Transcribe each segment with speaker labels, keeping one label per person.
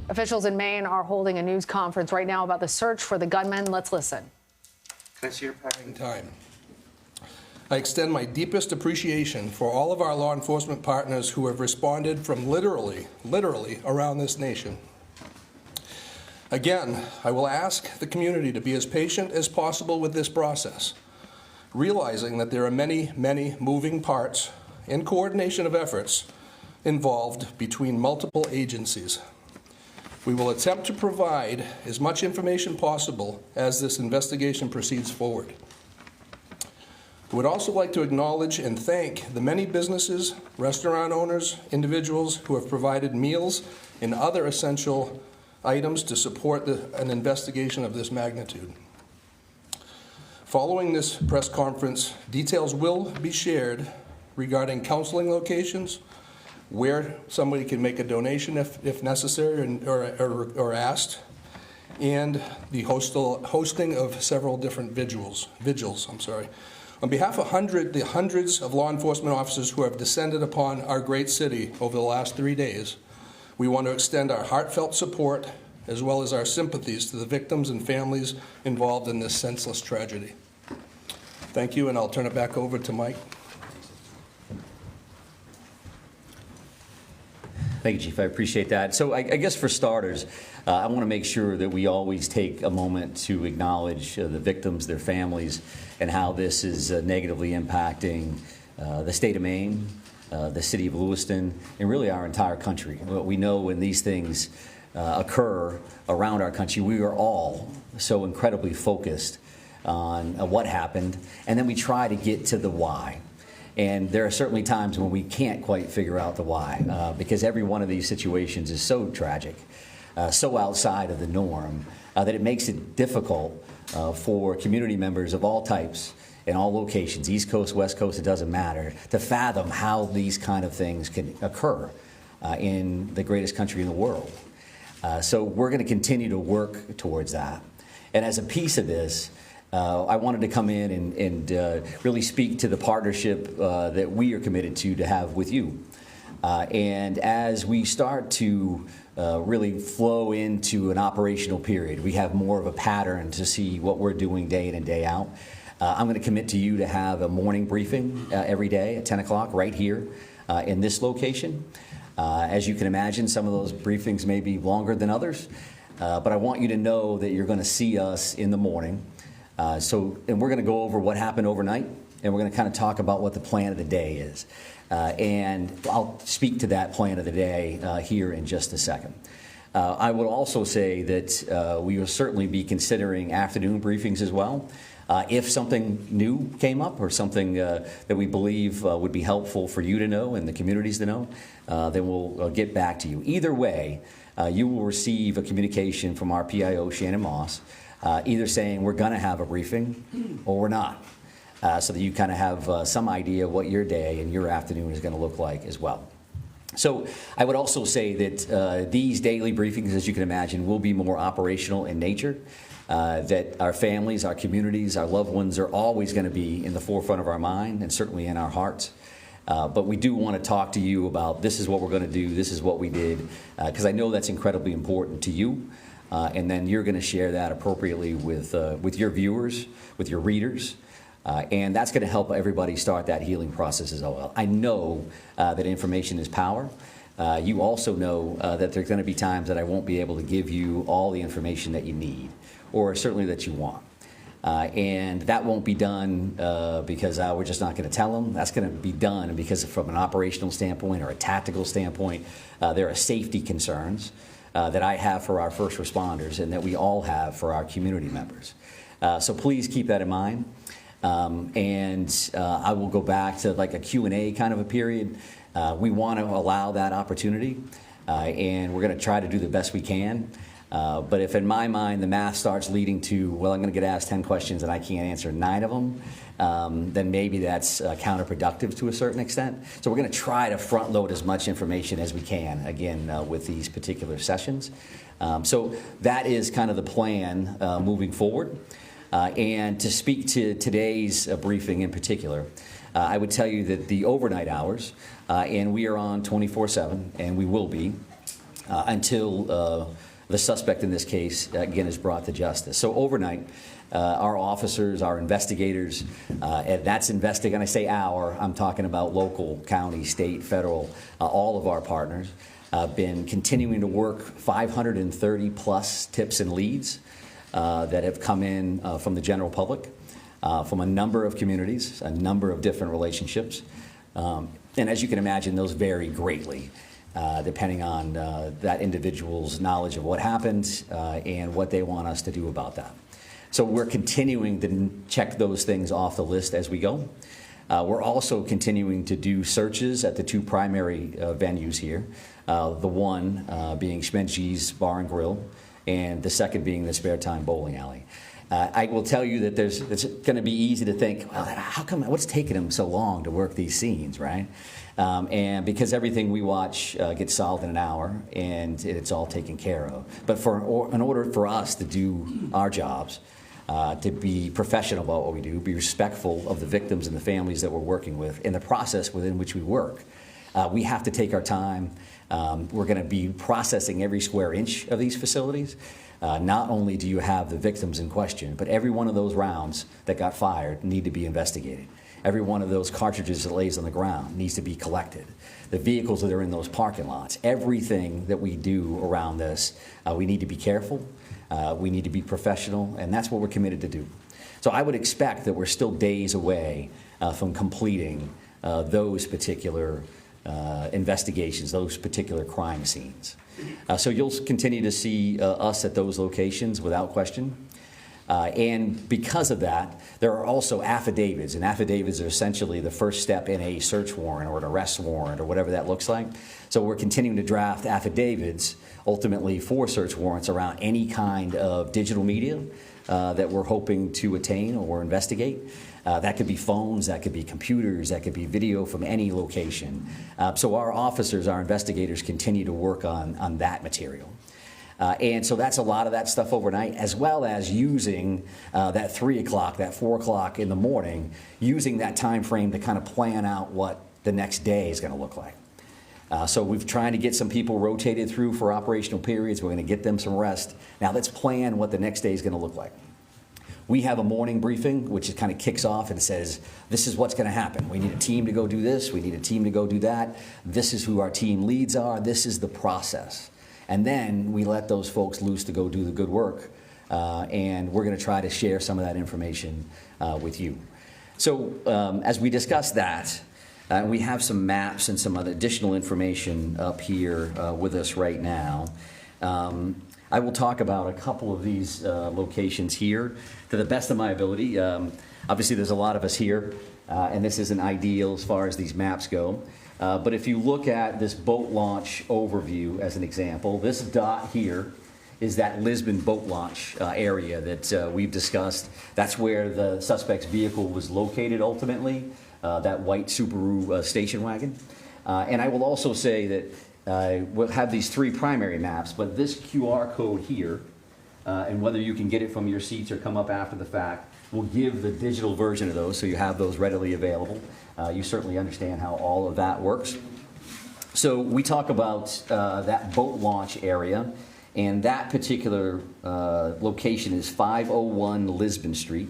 Speaker 1: Officials in Maine are holding a news conference right now about the search for the gunman. Let's listen.
Speaker 2: Can I see your packet?
Speaker 3: Time. I extend my deepest appreciation for all of our law enforcement partners who have responded from literally around this nation. Again, I will ask the community to be as patient as possible with this process, realizing that there are many moving parts and coordination of efforts involved between multiple agencies. We will attempt to provide as much information possible as this investigation proceeds forward. I would also like to acknowledge and thank the many businesses, restaurant owners, individuals who have provided meals and other essential items to support an investigation of this magnitude. Following this press conference, details will be shared regarding counseling locations, where somebody can make a donation if necessary or asked, and the hosting of several different vigils. On behalf of the hundreds of law enforcement officers who have descended upon our great city over the last 3 days, we want to extend our heartfelt support as well as our sympathies to the victims and families involved in this senseless tragedy. Thank you, and I'll turn it back over to Mike.
Speaker 4: Thank you, Chief. I appreciate that. So I guess for starters, I want to make sure that we always take a moment to acknowledge the victims, their families, and how this is negatively impacting the state of Maine, the city of Lewiston, and really our entire country. We know when these things occur around our country, we are all so incredibly focused on what happened, and then we try to get to the why. And there are certainly times when we can't quite figure out the why, because every one of these situations is so tragic, so outside of the norm, that it makes it difficult for community members of all types in all locations, East Coast, West Coast, it doesn't matter, to fathom how these kind of things can occur in the greatest country in the world. So we're going to continue to work towards that. And as a piece of this, I wanted to come in and really speak to the partnership that we are committed to have with you. And as we start to really flow into an operational period, we have more of a pattern to see what we're doing day in and day out. I'm going to commit to you to have a morning briefing every day at 10 o'clock right here in this location. As you can imagine, some of those briefings may be longer than others, but I want you to know that you're going to see us in the morning. And we're going to go over what happened overnight, and we're going to kind of talk about what the plan of the day is. And I'll speak to that plan of the day here in just a second. I would also say that we will certainly be considering afternoon briefings as well. If something new came up or something that we believe would be helpful for you to know and the communities to know, then we'll get back to you. Either way, you will receive a communication from our PIO, Shannon Moss, either saying we're going to have a briefing or we're not, so that you kind of have some idea what your day and your afternoon is going to look like as well. So I would also say that these daily briefings, as you can imagine, will be more operational in nature, that our families, our communities, our loved ones are always going to be in the forefront of our mind and certainly in our hearts. But we do want to talk to you about this is what we're going to do, this is what we did, because I know that's incredibly important to you. And then you're going to share that appropriately with your viewers, with your readers, and that's going to help everybody start that healing process as well. I know that information is power. You also know that there's going to be times that I won't be able to give you all the information that you need, or certainly that you want. And that won't be done because we're just not going to tell them. That's going to be done because from an operational standpoint or a tactical standpoint, there are safety concerns that I have for our first responders and that we all have for our community members. So please keep that in mind. I will go back to like a Q&A kind of a period. We want to allow that opportunity, and we're going to try to do the best we can. But if in my mind the math starts leading to, well, I'm going to get asked 10 questions and I can't answer 9 of them, then maybe that's counterproductive to a certain extent. So we're going to try to front load as much information as we can, again, with these particular sessions. So that is kind of the plan moving forward. And to speak to today's briefing in particular, I would tell you that the overnight hours, and we are on 24/7, and we will be, until the suspect in this case, again, is brought to justice. So overnight, our officers, our investigators, and that's investigating, I say our, I'm talking about local, county, state, federal, all of our partners, been continuing to work 530 plus tips and leads that have come in from the general public, from a number of communities, a number of different relationships. And as you can imagine, those vary greatly. Depending on that individual's knowledge of what happened and what they want us to do about that. So we're continuing to check those things off the list as we go. We're also continuing to do searches at the two primary venues here, the one being Schmedji's Bar and Grill, and the second being the Spare Time Bowling Alley. I will tell you that it's going to be easy to think, well, how come, what's taking them so long to work these scenes, right? And because everything we watch gets solved in an hour and it's all taken care of. But in order for us to do our jobs, to be professional about what we do, be respectful of the victims and the families that we're working with, in the process within which we work, we have to take our time. We're going to be processing every square inch of these facilities. Not only do you have the victims in question, but every one of those rounds that got fired need to be investigated. Every one of those cartridges that lays on the ground needs to be collected. The vehicles that are in those parking lots, everything that we do around this, we need to be careful, we need to be professional, and that's what we're committed to do. So I would expect that we're still days away from completing those particular investigations, those particular crime scenes. So you'll continue to see us at those locations without question. And because of that, there are also affidavits, and affidavits are essentially the first step in a search warrant or an arrest warrant or whatever that looks like. So we're continuing to draft affidavits ultimately for search warrants around any kind of digital media that we're hoping to attain or investigate. That could be phones, that could be computers, that could be video from any location. So our officers, our investigators continue to work on that material. And so that's a lot of that stuff overnight, as well as using that 3 o'clock, that 4 o'clock in the morning, using that time frame to kind of plan out what the next day is going to look like. So we've tried to get some people rotated through for operational periods. We're going to get them some rest. Now let's plan what the next day is going to look like. We have a morning briefing, which kind of kicks off and says, this is what's going to happen. We need a team to go do this. We need a team to go do that. This is who our team leads are. This is the process. And then we let those folks loose to go do the good work. And we're going to try to share some of that information with you. So as we discuss that, we have some maps and some other additional information up here with us right now. I will talk about a couple of these locations here to the best of my ability. Obviously, there's a lot of us here, and this isn't ideal as far as these maps go. But if you look at this boat launch overview as an example, this dot here is that Lisbon boat launch area that we've discussed. That's where the suspect's vehicle was located ultimately, that white Subaru station wagon. And I will also say that we'll have these three primary maps, but this QR code here, and whether you can get it from your seats or come up after the fact, will give the digital version of those, so you have those readily available. You certainly understand how all of that works. So we talk about that boat launch area, and that particular location is 501 Lisbon Street.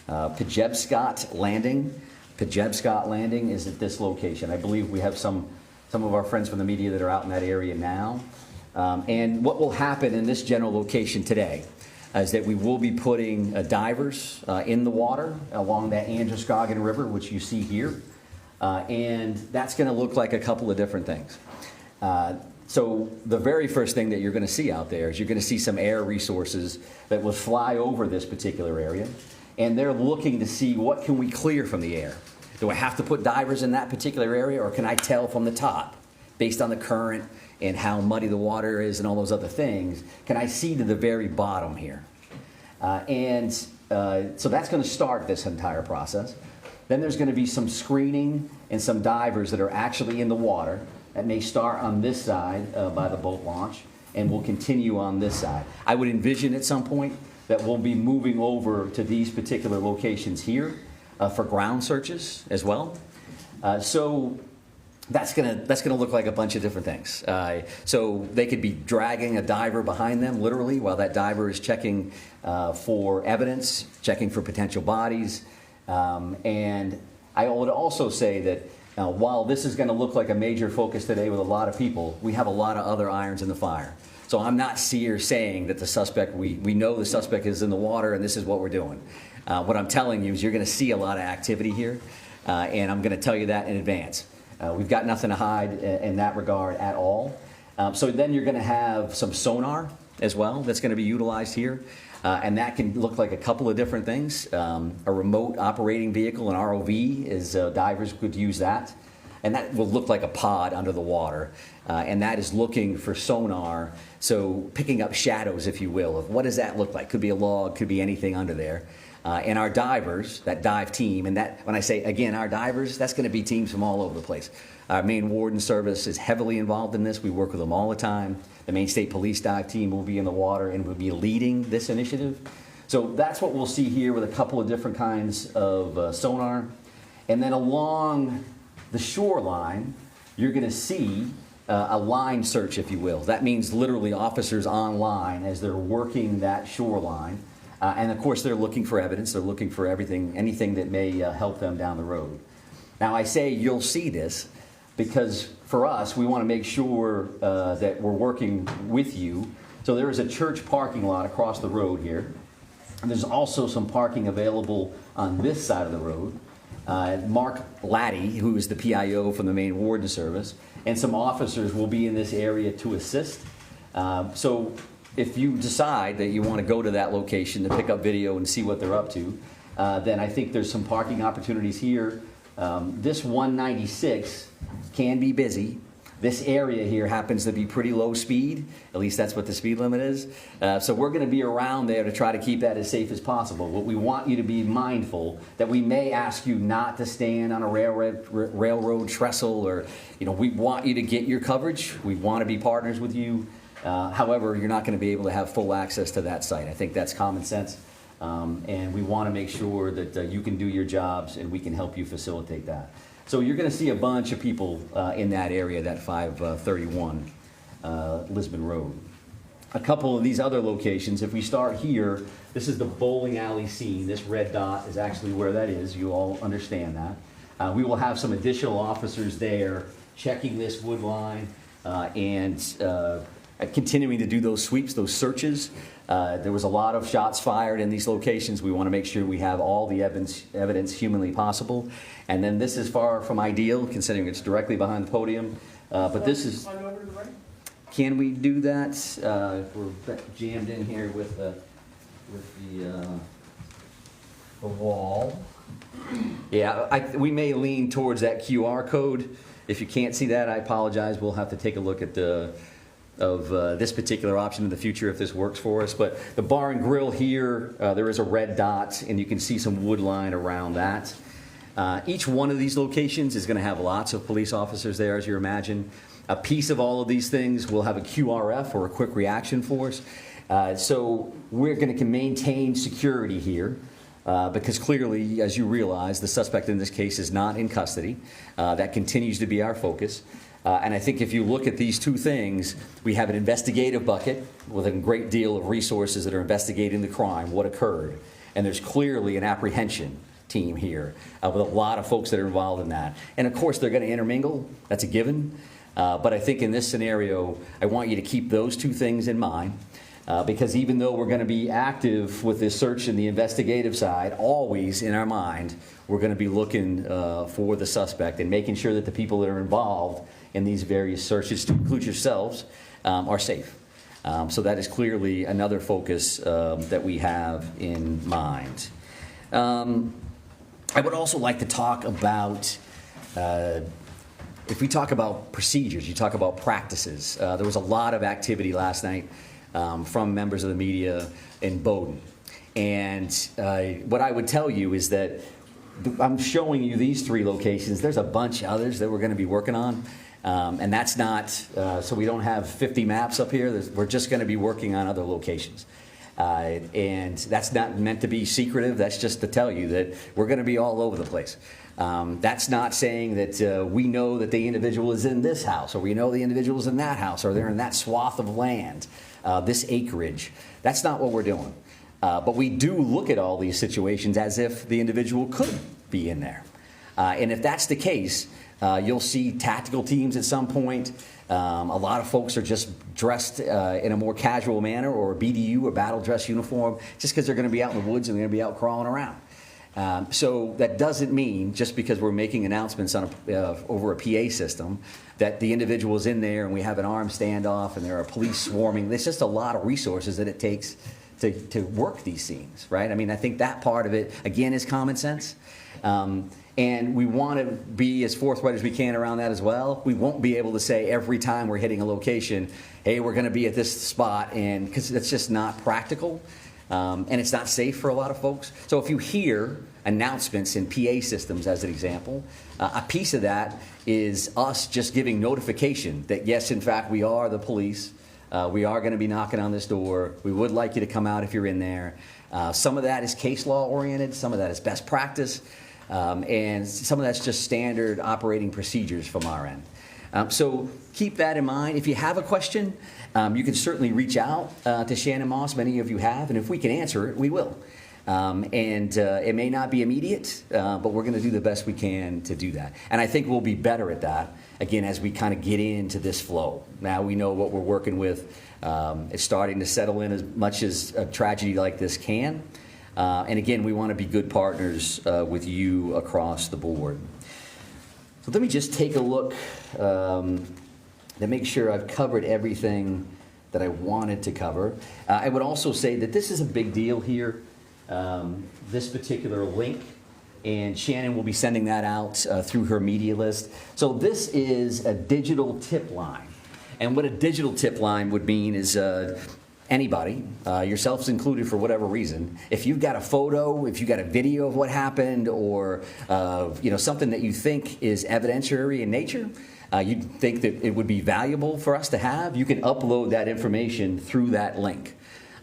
Speaker 4: Pejebscott Landing. Pejebscott Landing is at this location. I believe we have some of our friends from the media that are out in that area now. And what will happen in this general location today is that we will be putting divers in the water along that Androscoggin River, which you see here. And that's going to look like a couple of different things. So the very first thing that you're going to see out there is you're going to see some air resources that will fly over this particular area. And they're looking to see what can we clear from the air. Do I have to put divers in that particular area, or can I tell from the top, based on the current and how muddy the water is and all those other things, can I see to the very bottom here? So that's going to start this entire process. Then there's going to be some screening and some divers that are actually in the water that may start on this side by the boat launch and will continue on this side. I would envision at some point that we'll be moving over to these particular locations here for ground searches as well. So that's gonna look like a bunch of different things. So they could be dragging a diver behind them, literally, while that diver is checking for evidence, checking for potential bodies. And I would also say that while this is going to look like a major focus today with a lot of people, we have a lot of other irons in the fire. So I'm not here saying that the suspect, we know the suspect is in the water and this is what we're doing. What I'm telling you is you're going to see a lot of activity here, and I'm going to tell you that in advance. We've got nothing to hide in that regard at all. So then you're going to have some sonar as well that's going to be utilized here. And that can look like a couple of different things. A remote operating vehicle, an ROV, is divers could use that. And that will look like a pod under the water. And that is looking for sonar, so picking up shadows, if you will, of what does that look like? Could be a log, could be anything under there. And our divers, that dive team, and that, when I say, again, our divers, that's going to be teams from all over the place. Our Maine Warden Service is heavily involved in this. We work with them all the time. The Maine State Police dive team will be in the water and will be leading this initiative. So that's what we'll see here with a couple of different kinds of sonar. And then along the shoreline, you're going to see a line search, if you will. That means literally officers on line as they're working that shoreline. And of course, they're looking for evidence. They're looking for anything that may help them down the road. Now, I say you'll see this because for us, we want to make sure that we're working with you. So there is a church parking lot across the road here. And there's also some parking available on this side of the road. Mark Laddie, who is the PIO from the Maine Warden Service, and some officers will be in this area to assist. So if you decide that you want to go to that location to pick up video and see what they're up to, then I think there's some parking opportunities here. This 196 can be busy. This area here happens to be pretty low speed. At least that's what the speed limit is. So we're going to be around there to try to keep that as safe as possible. But we want you to be mindful that we may ask you not to stand on a railroad trestle, or we want you to get your coverage. We want to be partners with you. However, you're not going to be able to have full access to that site. I think that's common sense. And we want to make sure that you can do your jobs and we can help you facilitate that. So you're going to see a bunch of people in that area, that 531 Lisbon Road. A couple of these other locations, if we start here, this is the bowling alley scene. This red dot is actually where that is. You all understand that. We will have some additional officers there checking this wood line and continuing to do those sweeps, those searches. There was a lot of shots fired in these locations. We want to make sure we have all the evidence humanly possible. And then this is far from ideal, considering it's directly behind the podium. But this is... Can we do that? We're jammed in here with the wall. Yeah, we may lean towards that QR code. If you can't see that, I apologize. We'll have to take a look at this particular option in the future if this works for us. But the bar and grill here, there is a red dot, and you can see some wood line around that. Each one of these locations is going to have lots of police officers there, as you imagine. A piece of all of these things will have a QRF, or a quick reaction force. So we're going to maintain security here. Because clearly, as you realize, the suspect in this case is not in custody. That continues to be our focus. And I think if you look at these two things, we have an investigative bucket with a great deal of resources that are investigating the crime, what occurred. And there's clearly an apprehension team here with a lot of folks that are involved in that. And of course, they're going to intermingle. That's a given. But I think in this scenario, I want you to keep those two things in mind. Because even though we're going to be active with this search and the investigative side, always in our mind, we're going to be looking for the suspect and making sure that the people that are involved in these various searches, to include yourselves, are safe. So that is clearly another focus that we have in mind. I would also like to talk about, if we talk about procedures, you talk about practices. There was a lot of activity last night from members of the media in Bowdoin. And what I would tell you is that I'm showing you these three locations. There's a bunch of others that we're going to be working on. And that's not, so we don't have 50 maps up here. We're just going to be working on other locations. And that's not meant to be secretive. That's just to tell you that we're going to be all over the place. That's not saying that we know that the individual is in this house, or we know the individual is in that house, or they're in that swath of land, this acreage. That's not what we're doing. But we do look at all these situations as if the individual could be in there. And if that's the case, you'll see tactical teams at some point. A lot of folks are just dressed in a more casual manner, or a BDU, or battle dress uniform, just because they're going to be out in the woods and they're going to be out crawling around. So that doesn't mean, just because we're making announcements on over a PA system, that the individual is in there and we have an armed standoff and there are police swarming. There's just a lot of resources that it takes to work these scenes, right? I mean, I think that part of it, again, is common sense. And we want to be as forthright as we can around that as well. We won't be able to say every time we're hitting a location, hey, we're going to be at this spot, and because it's just not practical, and it's not safe for a lot of folks. So if you hear announcements in PA systems, as an example, a piece of that is us just giving notification that, yes, in fact, we are the police. We are going to be knocking on this door. We would like you to come out if you're in there. Some of that is case law oriented. Some of that is best practice. And some of that's just standard operating procedures from our end. So keep that in mind. If you have a question, you can certainly reach out to Shannon Moss. Many of you have. And if we can answer it, we will. It may not be immediate, but we're going to do the best we can to do that. And I think we'll be better at that, again, as we kind of get into this flow. Now we know what we're working with. It's starting to settle in as much as a tragedy like this can. And again, we want to be good partners with you across the board. So let me just take a look to make sure I've covered everything that I wanted to cover. I would also say that this is a big deal here, this particular link, and Shannon will be sending that out through her media list. So this is a digital tip line. And what a digital tip line would mean is anybody, yourselves included for whatever reason, if you've got a photo, if you've got a video of what happened, or something that you think is evidentiary in nature, you think that it would be valuable for us to have, you can upload that information through that link.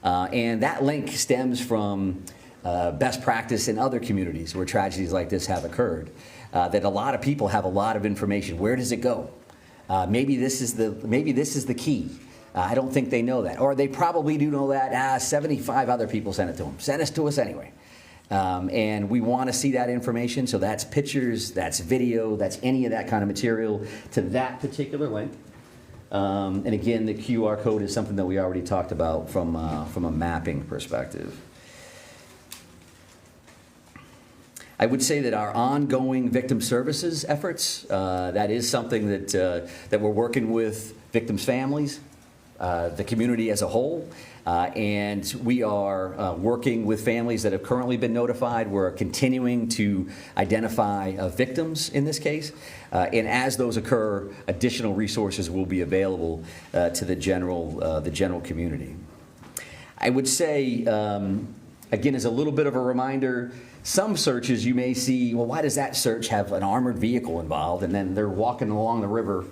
Speaker 4: And that link stems from best practice in other communities where tragedies like this have occurred, that a lot of people have a lot of information. Where does it go? Maybe this is the key. I don't think they know that. Or they probably do know that. 75 other people sent it to them. Send it to us anyway. And we want to see that information. So that's pictures, that's video, that's any of that kind of material to that particular link. And again, the QR code is something that we already talked about from a mapping perspective. I would say that our ongoing victim services efforts, that is something that we're working with victims' families, the community as a whole, and we are working with families that have currently been notified. We're continuing to identify victims in this case, and as those occur, additional resources will be available to the general community. I would say, again, as a little bit of a reminder, some searches you may see, well, why does that search have an armored vehicle involved, and then they're walking along the river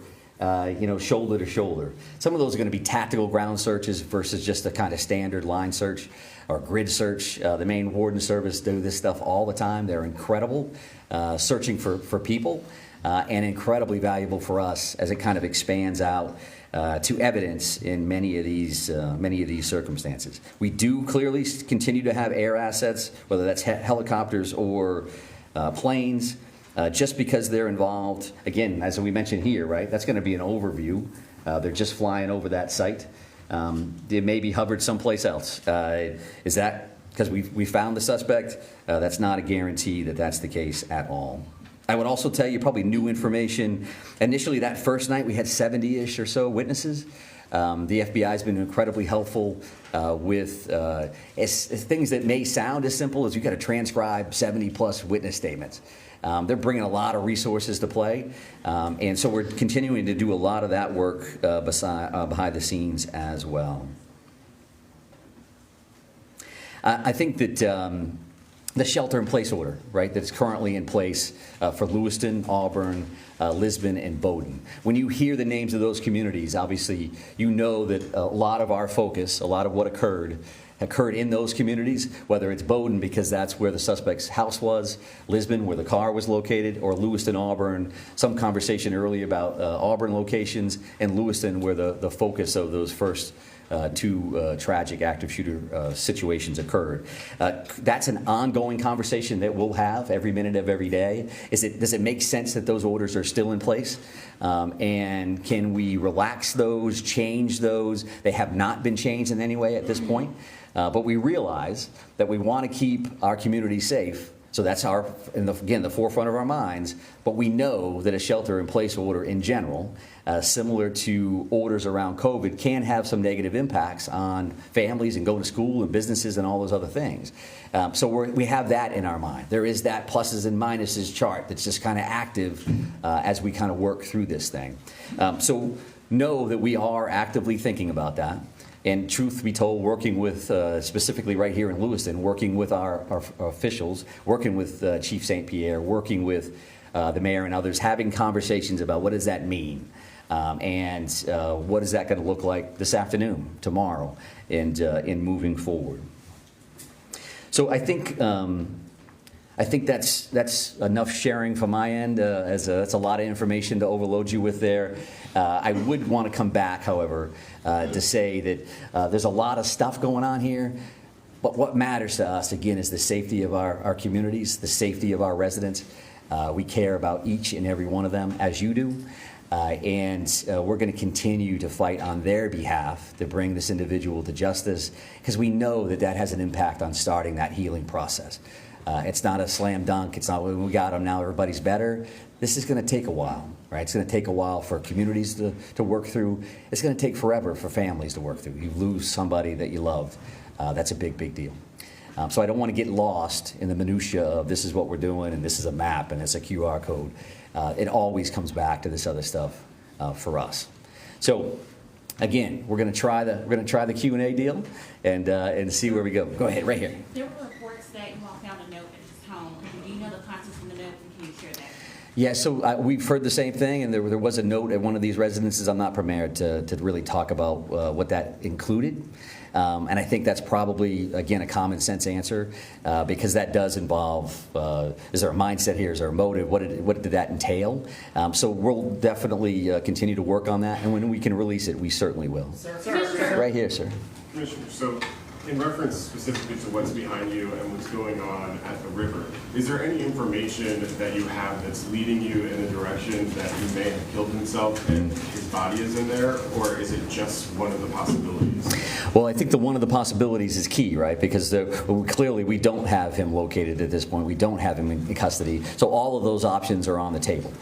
Speaker 4: shoulder to shoulder. Some of those are going to be tactical ground searches versus just a kind of standard line search or grid search. The Maine Warden Service do this stuff all the time. They're incredible, searching for people, and incredibly valuable for us as it kind of expands out to evidence in many of these circumstances. We do clearly continue to have air assets, whether that's helicopters or planes. Just because they're involved, again, as we mentioned here, right, that's going to be an overview. They're just flying over that site. They may be hovered someplace else. Is that because we found the suspect? That's not a guarantee that that's the case at all. I would also tell you probably new information. Initially, that first night, we had 70-ish or so witnesses. The FBI has been incredibly helpful with things that may sound as simple as you got to transcribe 70-plus witness statements. They're bringing a lot of resources to play, and so we're continuing to do a lot of that work behind the scenes as well. I think that the shelter-in-place order, right, that's currently in place for Lewiston, Auburn, Lisbon, and Bowdoin. When you hear the names of those communities, obviously you know that a lot of our focus, a lot of what occurred in those communities, whether it's Bowdoin because that's where the suspect's house was, Lisbon where the car was located, or Lewiston, Auburn. Some conversation earlier about Auburn locations, and Lewiston where the focus of those first two tragic active shooter situations occurred. That's an ongoing conversation that we'll have every minute of every day. Does it make sense that those orders are still in place? And can we relax those, change those? They have not been changed in any way at this point. But we realize that we want to keep our community safe. So that's again, the forefront of our minds. But we know that a shelter-in-place order in general, similar to orders around COVID, can have some negative impacts on families and going to school and businesses and all those other things. So we have that in our mind. There is that pluses and minuses chart that's just kind of active as we kind of work through this thing. So know that we are actively thinking about that. And truth be told, working with, specifically right here in Lewiston, working with our officials, working with Chief St. Pierre, working with the mayor and others, having conversations about what does that mean, and what is that going to look like this afternoon, tomorrow, and in moving forward. So I think that's enough sharing from my end. That's a lot of information to overload you with there. I would want to come back, however, to say that there's a lot of stuff going on here, but what matters to us, again, is the safety of our communities, the safety of our residents. We care about each and every one of them, as you do, and we're going to continue to fight on their behalf to bring this individual to justice, because we know that that has an impact on starting that healing process. It's not a slam dunk. It's not, we got them, now everybody's better. This is going to take a while, right? It's going to take a while for communities to work through. It's going to take forever for families to work through. You lose somebody that you loved. That's a big, big deal. So I don't want to get lost in the minutia of this is what we're doing and this is a map and it's a QR code. It always comes back to this other stuff for us. So again, we're going to try the Q&A deal and see where we go. Go ahead, right here.
Speaker 5: There were reports that you all found a note at his home. Do you know the contents of the note, and can you share that?
Speaker 4: Yeah, so we've heard the same thing, and there was a note at one of these residences. I'm not prepared to really talk about what that included. And I think that's probably, again, a common sense answer because that does involve, is there a mindset here? Is there a motive? What did that entail? So we'll definitely continue to work on that, and when we can release it, we certainly will.
Speaker 5: Sir.
Speaker 4: Right here, sir.
Speaker 6: Commissioner, so in reference specifically to what's behind you and what's going on at the river, is there any information that you have that's leading you in a direction that he may have killed himself and his body is in there, or is it just one of the possibilities?
Speaker 4: Well, I think one of the possibilities is key, right? Because clearly we don't have him located at this point. We don't have him in custody. So all of those options are on the table.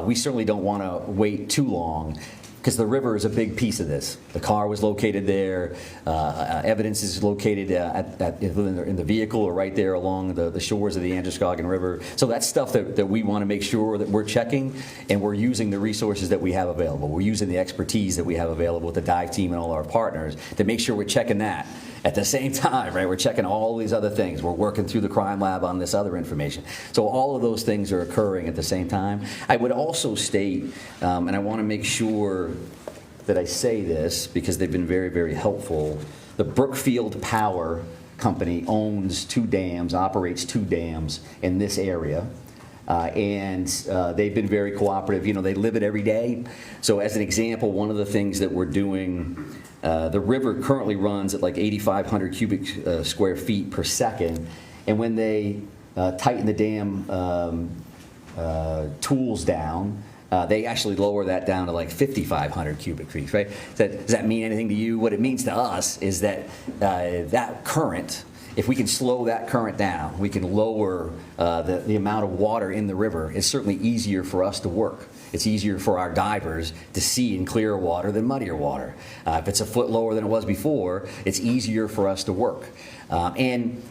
Speaker 4: We certainly don't want to wait too long, because the river is a big piece of this. The car was located there. Evidence is located in the vehicle or right there along the shores of the Androscoggin River. So that's stuff that we want to make sure that we're checking, and we're using the resources that we have available. We're using the expertise that we have available with the dive team and all our partners to make sure we're checking that. At the same time, right, we're checking all these other things. We're working through the crime lab on this other information. So all of those things are occurring at the same time. I would also state, and I want to make sure that I say this because they've been very, very helpful, the Brookfield Power Company owns 2 dams, operates 2 dams in this area. And they've been very cooperative. You know, they live it every day. So as an example, one of the things that we're doing, the river currently runs at like 8,500 cubic square feet per second. And when they tighten the dam tools down, they actually lower that down to like 5,500 cubic feet, right? Does that mean anything to you? What it means to us is that that current, if we can slow that current down, we can lower the amount of water in the river. It's certainly easier for us to work. It's easier for our divers to see in clearer water than muddier water. If it's a foot lower than it was before, it's easier for us to work. And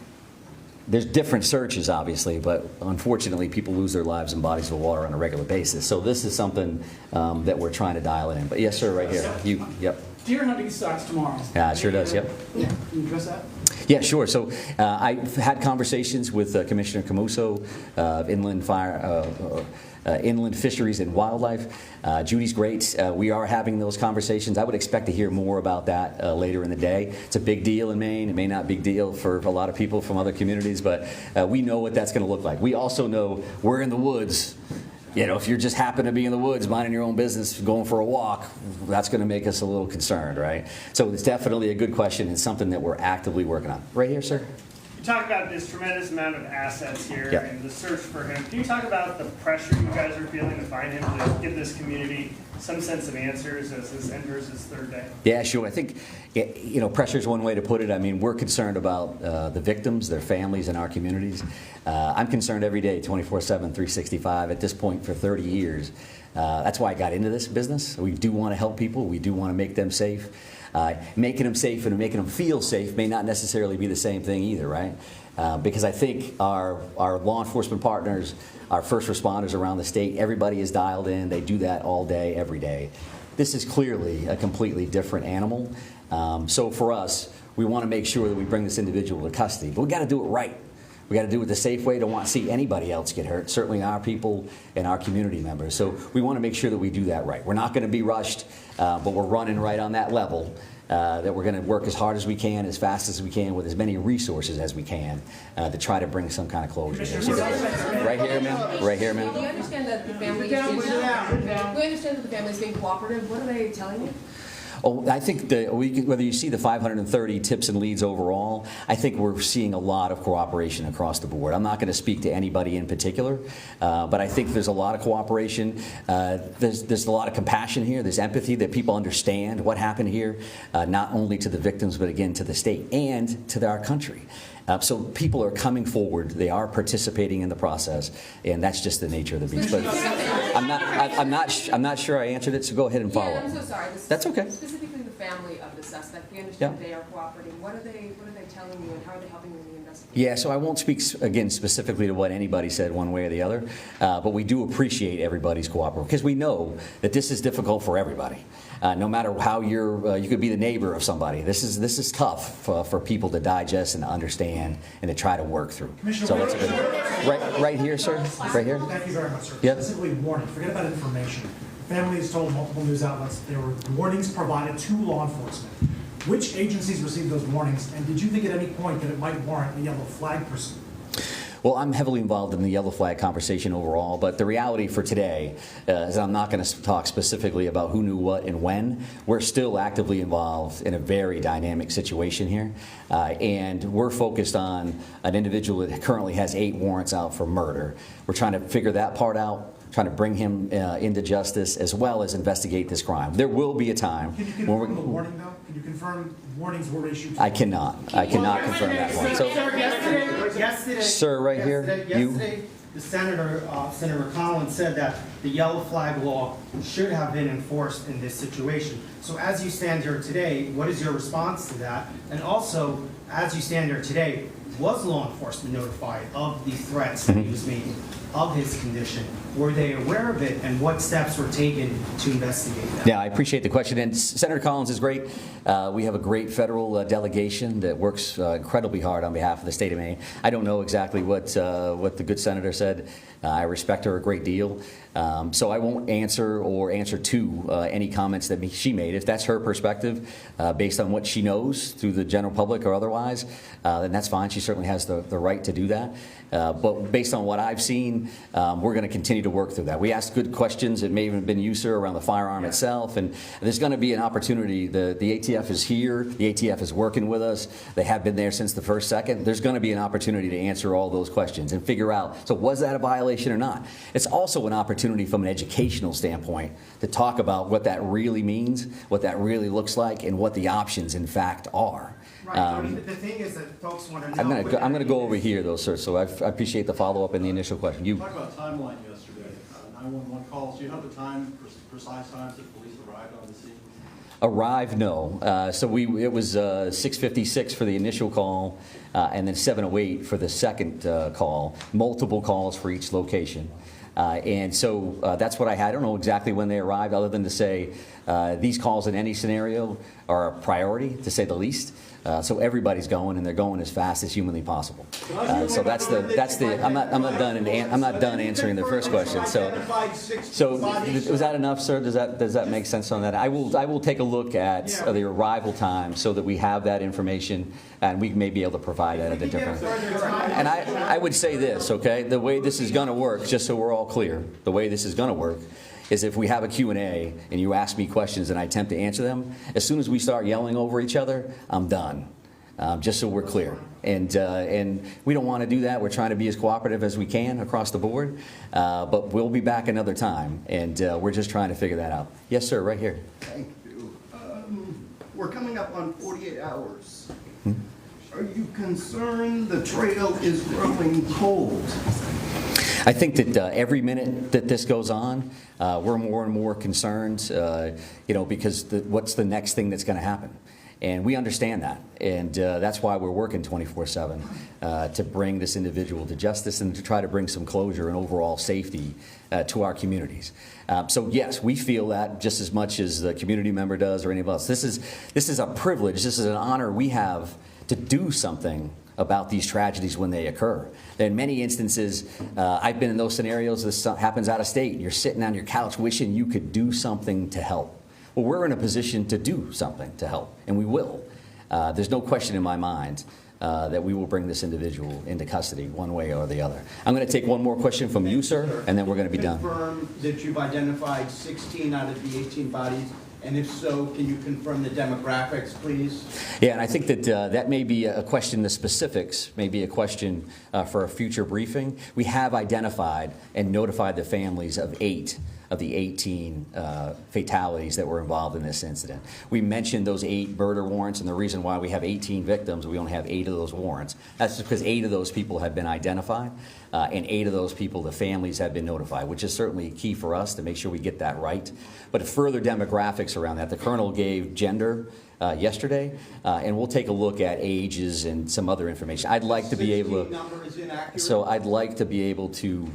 Speaker 4: there's different searches, obviously, but unfortunately, people lose their lives in bodies of water on a regular basis. So this is something that we're trying to dial it in. But yes, sir, right here. Yep.
Speaker 7: Deer hunting starts tomorrow.
Speaker 4: Yeah, it sure does, yep.
Speaker 7: Yeah, can you address that?
Speaker 4: Yeah, sure. So I've had conversations with Commissioner Camuso of Inland Fisheries and Wildlife. Judy's great. We are having those conversations. I would expect to hear more about that later in the day. It's a big deal in Maine. It may not be a big deal for a lot of people from other communities, but we know what that's going to look like. We also know we're in the woods. You know, if you just happen to be in the woods, minding your own business, going for a walk, that's going to make us a little concerned, right? So it's definitely a good question and something that we're actively working on. Right here, sir.
Speaker 7: You talk about this tremendous amount of assets here
Speaker 4: Yeah.
Speaker 7: and the search for him. Can you talk about the pressure you guys are feeling to find him, to give this community some sense of answers as this enters its third day?
Speaker 4: Yeah, sure. I think, you know, pressure is one way to put it. I mean, we're concerned about the victims, their families, and our communities. I'm concerned every day, 24/7, 365, at this point for 30 years. That's why I got into this business. We do want to help people. We do want to make them safe. Making them safe and making them feel safe may not necessarily be the same thing either, right? Because I think our law enforcement partners, our first responders around the state, everybody is dialed in. They do that all day, every day. This is clearly a completely different animal. So for us, we want to make sure that we bring this individual to custody. But we got to do it right. We got to do it the safe way. Don't want to see anybody else get hurt, certainly our people and our community members. So we want to make sure that we do that right. We're not going to be rushed, but we're running right on that level, that we're going to work as hard as we can, as fast as we can, with as many resources as we can to try to bring some kind of closure. So, right here, ma'am. Right here, ma'am.
Speaker 8: We understand that the family is being cooperative. What are they telling you?
Speaker 4: Oh, I think whether you see the 530 tips and leads overall, I think we're seeing a lot of cooperation across the board. I'm not going to speak to anybody in particular, but I think there's a lot of cooperation. There's a lot of compassion here. There's empathy that people understand what happened here, not only to the victims, but again to the state and to our country. So people are coming forward. They are participating in the process, and that's just the nature of the beast. But I'm not sure I answered it. So go ahead and follow up.
Speaker 8: I'm so sorry.
Speaker 4: That's okay.
Speaker 8: Specifically, the family of the suspect. We understand they are cooperating. What are they telling you, and how are they helping you in the investigation?
Speaker 4: Yeah, so I won't speak again specifically to what anybody said one way or the other, but we do appreciate everybody's cooperation because we know that this is difficult for everybody. No matter how you could be the neighbor of somebody. This is tough for people to digest and understand and to try to work through. So that's a good right here, sir. Right here.
Speaker 9: Thank you very much, sir.
Speaker 4: Yep.
Speaker 9: Specifically warning. Forget about information. The family has told multiple news outlets there were warnings provided to law enforcement. Which agencies received those warnings, and did you think at any point that it might warrant a yellow flag pursuit?
Speaker 4: Well, I'm heavily involved in the yellow flag conversation overall, but the reality for today is I'm not going to talk specifically about who knew what and when. We're still actively involved in a very dynamic situation here, and we're focused on an individual that currently has 8 warrants out for murder. We're trying to figure that part out, trying to bring him into justice as well as investigate this crime. There will be a time.
Speaker 9: Can you confirm the warning, though? Can you confirm warnings were issued?
Speaker 4: I cannot confirm that one. So,
Speaker 2: Yesterday,
Speaker 4: sir, right here,
Speaker 2: yesterday, the Senator Collins said that the yellow flag law should have been enforced in this situation. So as you stand here today, what is your response to that? And also, as you stand here today, was law enforcement notified of the threats that he was making, of his condition? Were they aware of it, and what steps were taken to investigate that?
Speaker 4: Yeah, I appreciate the question, and Senator Collins is great. We have a great federal delegation that works incredibly hard on behalf of the state of Maine. I don't know exactly what the good senator said. I respect her a great deal, so I won't answer to any comments that she made. If that's her perspective, based on what she knows through the general public or otherwise, then that's fine. She certainly has the right to do that. But based on what I've seen, we're going to continue to work through that. We asked good questions. It may even have been you, sir, around the firearm itself. And there's going to be an opportunity. The ATF is here. The ATF is working with us. They have been there since the first second. There's going to be an opportunity to answer all those questions and figure out, so was that a violation or not? It's also an opportunity from an educational standpoint to talk about what that really means, what that really looks like, and what the options, in fact, are.
Speaker 2: Right. I mean, the thing is that folks want to know.
Speaker 4: I'm going to go over here, though, sir. So I appreciate the follow-up and the initial question.
Speaker 10: You talked about timeline yesterday. 911 calls. Do you have the time, precise times that police arrived on the scene?
Speaker 4: Arrived, no. So it was 6:56 for the initial call, and then 7:08 for the second call. Multiple calls for each location. And so that's what I had. I don't know exactly when they arrived, other than to say these calls in any scenario are a priority, to say the least. So everybody's going, and they're going as fast as humanly possible. So that's the. I'm not done answering the first question. So was that enough, sir? Does that make sense on that? I will take a look at the arrival time so that we have that information, and we may be able to provide that at a different. And I would say this, okay? The way this is going to work, just so we're all clear, the way this is going to work is if we have a Q&A and you ask me questions and I attempt to answer them, as soon as we start yelling over each other, I'm done. Just so we're clear. And we don't want to do that. We're trying to be as cooperative as we can across the board. But we'll be back another time, and we're just trying to figure that out. Yes, sir, right here.
Speaker 11: Thank you. We're coming up on 48 hours. Are you concerned the trail is growing cold?
Speaker 4: I think that every minute that this goes on, we're more and more concerned, because what's the next thing that's going to happen? And we understand that, and that's why we're working 24/7 to bring this individual to justice and to try to bring some closure and overall safety to our communities. So yes, we feel that just as much as the community member does or any of us. This is a privilege. This is an honor we have to do something about these tragedies when they occur. In many instances, I've been in those scenarios. This happens out of state. You're sitting on your couch wishing you could do something to help. Well, we're in a position to do something to help, and we will. There's no question in my mind that we will bring this individual into custody one way or the other. I'm going to take one more question from you, sir, and then we're going to be done.
Speaker 11: Confirm that you've identified 16 out of the 18 bodies, and if so, can you confirm the demographics, please?
Speaker 4: Yeah, and I think that that may be a question, the specifics may be a question for a future briefing. We have identified and notified the families of 8 of the 18 fatalities that were involved in this incident. We mentioned those 8 murder warrants, and the reason why we have 18 victims, we only have 8 of those warrants. That's because 8 of those people have been identified, and 8 of those people, the families, have been notified, which is certainly key for us to make sure we get that right. But further demographics around that, the colonel gave gender yesterday, and we'll take a look at ages and some other information. I'd like to be able to, so I'd like to be able to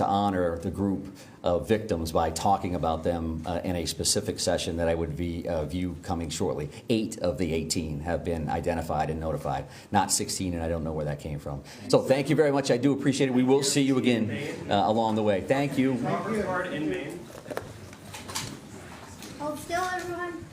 Speaker 4: honor the group of victims by talking about them in a specific session that I would view coming shortly. 8 of the 18 have been identified and notified, not 16, and I don't know where that came from. So thank you very much. I do appreciate it. We will see you again along the way. Thank you.
Speaker 7: In Maine.
Speaker 12: Hold still, everyone.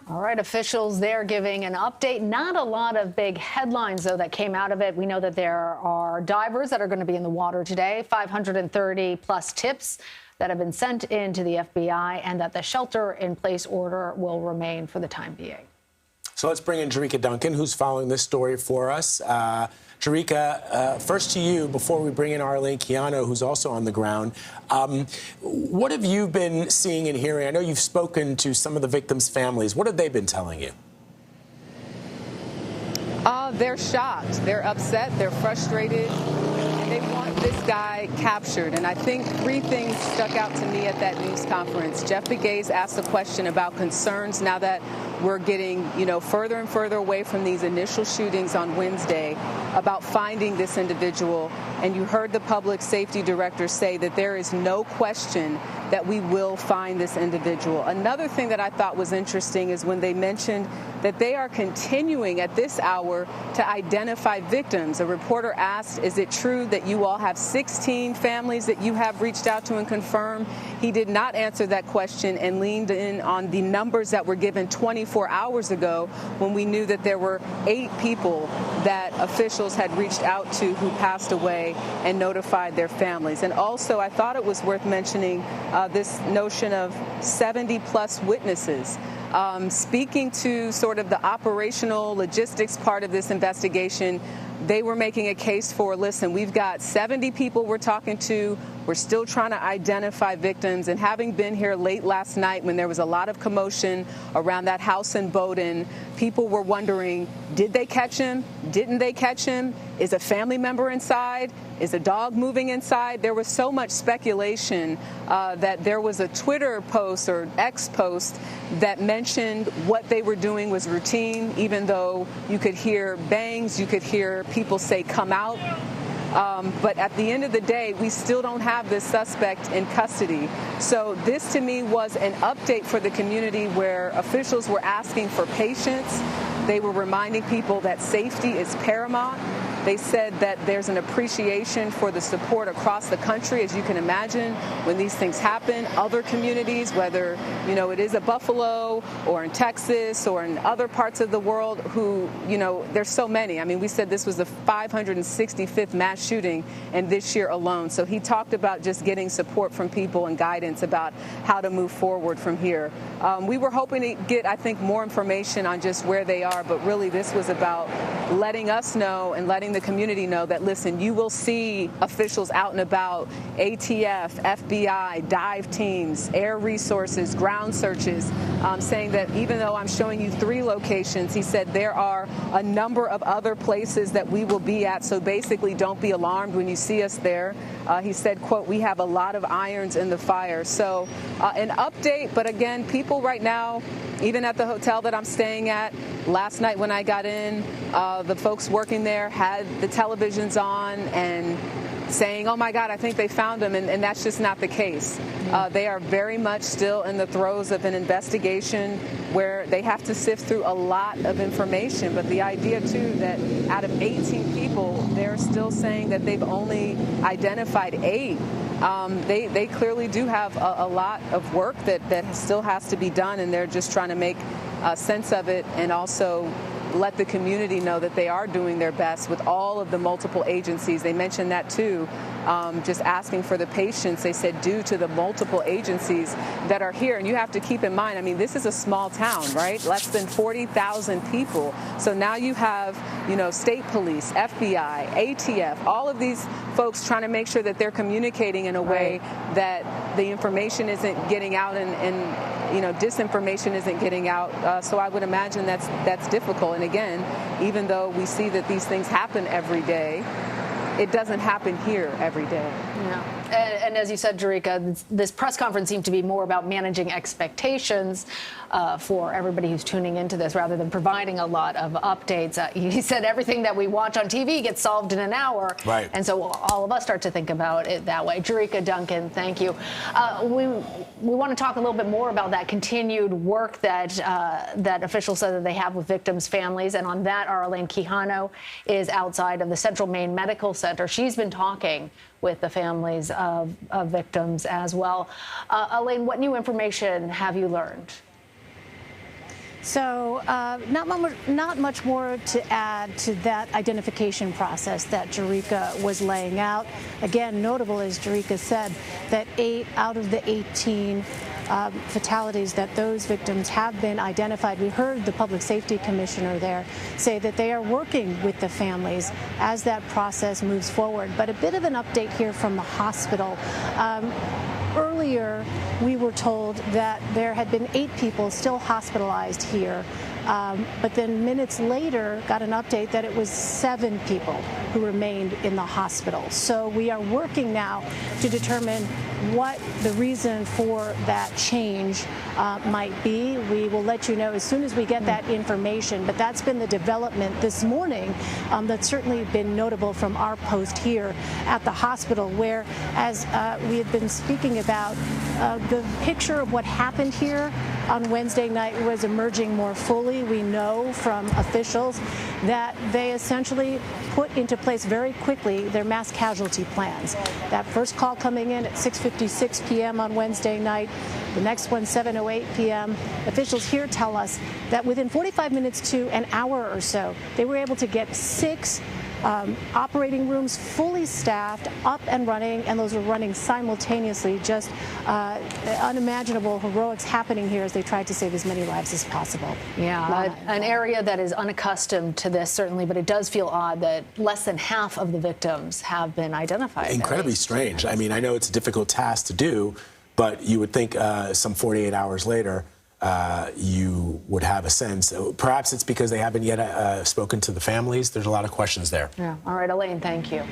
Speaker 1: All right, officials there giving an update. Not a lot of big headlines, though, that came out of it. We know that there are divers that are going to be in the water today, 530 plus tips that have been sent in to the FBI, and that the shelter-in-place order will remain for the time being.
Speaker 13: So let's bring in Jericka Duncan, who's following this story for us. Jericka, first to you, before we bring in Elaine Quijano, who's also on the ground. What have you been seeing and hearing? I know you've spoken to some of the victims' families. What have they been telling you?
Speaker 14: They're shocked. They're upset. They're frustrated. And they want this guy captured. And I think 3 things stuck out to me at that news conference. Jeff Begay's asked a question about concerns now that we're getting, further and further away from these initial shootings on Wednesday, about finding this individual. And you heard the public safety director say that there is no question that we will find this individual. Another thing that I thought was interesting is when they mentioned that they are continuing at this hour to identify victims. A reporter asked, is it true that you all have 16 families that you have reached out to and confirmed? He did not answer that question and leaned in on the numbers that were given 24 hours ago when we knew that there were 8 people that officials had reached out to who passed away and notified their families. And also, I thought it was worth mentioning this notion of 70 plus witnesses. Speaking to sort of the operational logistics part of this investigation, they were making a case for, listen, we've got 70 people we're talking to. We're still trying to identify victims. And having been here late last night when there was a lot of commotion around that house in Bowdoin, people were wondering, did they catch him? Didn't they catch him? Is a family member inside? Is a dog moving inside? There was so much speculation that there was a Twitter post or X post that mentioned what they were doing was routine, even though you could hear bangs, you could hear people say, come out. But at the end of the day, we still don't have this suspect in custody. So this to me was an update for the community where officials were asking for patience. They were reminding people that safety is paramount. They said that there's an appreciation for the support across the country, as you can imagine, when these things happen. Other communities, whether, it is a Buffalo or in Texas or in other parts of the world who, there's so many. I mean, we said this was the 565th mass shooting in this year alone. So he talked about just getting support from people and guidance about how to move forward from here. We were hoping to get, I think, more information on just where they are, but really this was about letting us know and letting the community know that, listen, you will see officials out and about, ATF, FBI, dive teams, air resources, ground searches, saying that even though I'm showing you 3 locations, he said there are a number of other places that we will be at, so basically don't be alarmed when you see us there. He said, quote, we have a lot of irons in the fire. So an update, but again, people right now, even at the hotel that I'm staying at, last night when I got in, the folks working there had the televisions on and saying, oh my God, I think they found him, and that's just not the case. They are very much still in the throes of an investigation where they have to sift through a lot of information, but the idea too that out of 18 people, they're still saying that they've only identified 8. They clearly do have a lot of work that still has to be done, and they're just trying to make sense of it and also let the community know that they are doing their best with all of the multiple agencies. They mentioned that too, just asking for the patience, they said, due to the multiple agencies that are here. And you have to keep in mind, I mean, this is a small town, right? Less than 40,000 people. So now you have, state police, FBI, ATF, all of these folks trying to make sure that they're communicating in a way that the information isn't getting out and disinformation isn't getting out. So I would imagine that's difficult. And again, even though we see that these things happen every day, it doesn't happen here every day.
Speaker 1: Yeah. And as you said, Jericka, this press conference seemed to be more about managing expectations for everybody who's tuning into this rather than providing a lot of updates. He said everything that we watch on TV gets solved in an hour. Right. And so all of us start to think about it that way. Jericka, Duncan, thank you. We want to talk a little bit more about that continued work that officials said that they have with victims' families. And on that, our Elaine Quijano is outside of the Central Maine Medical Center. She's been talking with the families of victims as well. Elaine, what new information have you learned?
Speaker 12: So not much more to add to that identification process that Jericka was laying out. Again, notable, as Jericka said, that 8 out of the 18 fatalities that those victims have been identified. We heard the public safety commissioner there say that they are working with the families as that process moves forward. But a bit of an update here from the hospital. Earlier, we were told that there had been 8 people still hospitalized here. But then minutes later, got an update that it was 7 people who remained in the hospital. So we are working now to determine what the reason for that change might be. We will let you know as soon as we get that information. But that's been the development this morning that's certainly been notable from our post here at the hospital, where, as we had been speaking about, the picture of what happened here on Wednesday night was emerging more fully. We know from officials that they essentially put into place very quickly their mass casualty plans. That first call coming in at 6:56 p.m. on Wednesday night, the next one 7:08 p.m. Officials here tell us that within 45 minutes to an hour or so, they were able to get 6 operating rooms fully staffed, up and running, and those were running simultaneously. Just unimaginable heroics happening here as they tried to save as many lives as possible.
Speaker 1: Yeah, an area that is unaccustomed to this, certainly, but it does feel odd that less than half of the victims have been identified.
Speaker 13: Incredibly strange. I mean, I know it's a difficult task to do, but you would think some 48 hours later, you would have a sense. Perhaps it's because they haven't yet spoken to the families. There's a lot of questions there.
Speaker 1: Yeah. All right, Elaine, thank you.